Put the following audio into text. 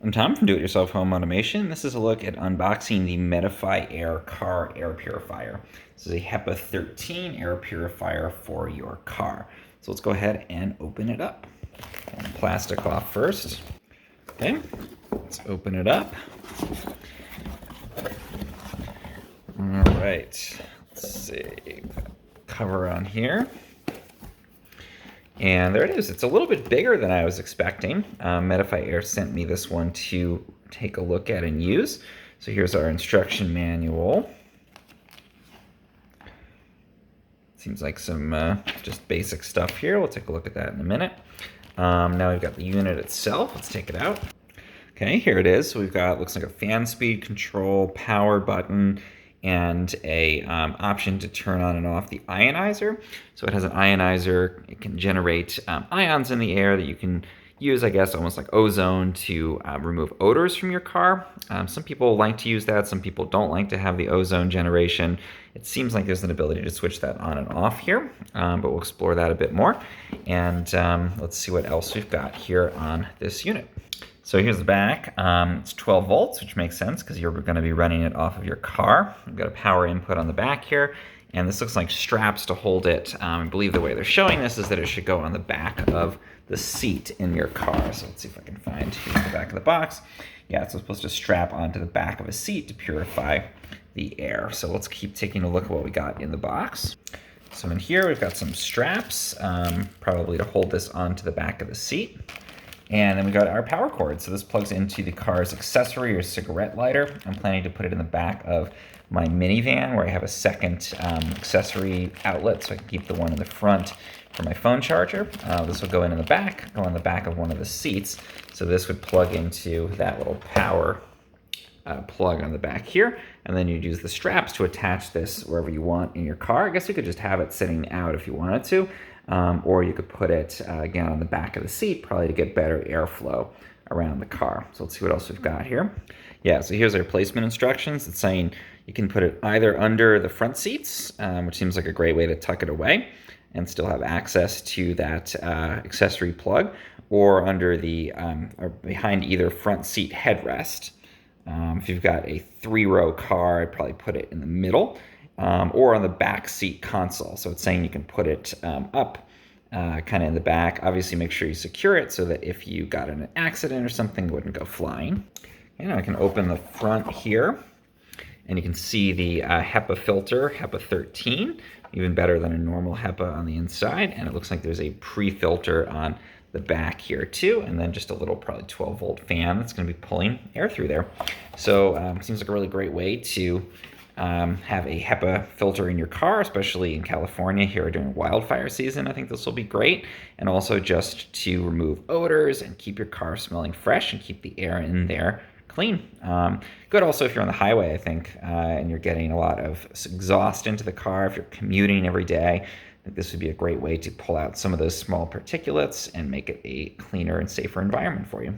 I'm Tom from Do-It-Yourself Home Automation. This is a look at unboxing the Medify Air Car Air Purifier. This is a HEPA13 air purifier for your car. So let's go ahead and open it up. Pull the plastic off first. Okay, let's open it up. All right, let's see, cover on here. And there it is. It's a little bit bigger than I was expecting. Medify Air sent me this one to take a look at and use. So here's our instruction manual. Seems like some just basic stuff here. We'll take a look at that in a minute. Now we've got the unit itself. Let's take it out. Okay, here it is. So we've got, looks like a fan speed control, power button, and a option to turn on and off the ionizer. So it has an ionizer. It can generate ions in the air that you can use, I guess, almost like ozone to remove odors from your car. Some people like to use that. Some people don't like to have the ozone generation. It seems like there's an ability to switch that on and off here, but we'll explore that a bit more. And let's see what else we've got here on this unit. So here's the back. It's 12 volts, which makes sense because you're going to be running it off of your car. We've got a power input on the back here, and this looks like straps to hold it. I believe the way they're showing this is that it should go on the back of the seat in your car. So let's see if I can find the back of the box. Yeah, it's supposed to strap onto the back of a seat to purify the air. So let's keep taking a look at what we got in the box. So in here, we've got some straps, probably to hold this onto the back of the seat. And then we got our power cord. So this plugs into the car's accessory or cigarette lighter. I'm planning to put it in the back of my minivan where I have a second accessory outlet, so I can keep the one in the front for my phone charger. This will go in the back, go on the back of one of the seats. So this would plug into that little power plug on the back here, and then you'd use the straps to attach this wherever you want in your car. I guess you could just have it sitting out if you wanted to. Or you could put it, again, on the back of the seat, probably to get better airflow around the car. So let's see what else we've got here. Yeah, so here's our placement instructions. It's saying you can put it either under the front seats, which seems like a great way to tuck it away and still have access to that accessory plug, or under the, or behind either front seat headrest. If you've got a 3-row car, I'd probably put it in the middle. Or on the back seat console. So it's saying you can put it up kind of in the back. Obviously make sure you secure it so that if you got in an accident or something, it wouldn't go flying. And I can open the front here, and you can see the HEPA filter, HEPA13, even better than a normal HEPA on the inside. And it looks like there's a pre-filter on the back here too, and then just a little probably 12-volt fan that's going to be pulling air through there. So seems like a really great way to have a HEPA filter in your car, especially in California here during wildfire season. I think this will be great. And also just to remove odors and keep your car smelling fresh and keep the air in there clean. Good also if you're on the highway, I think, and you're getting a lot of exhaust into the car. If you're commuting every day, I think this would be a great way to pull out some of those small particulates and make it a cleaner and safer environment for you.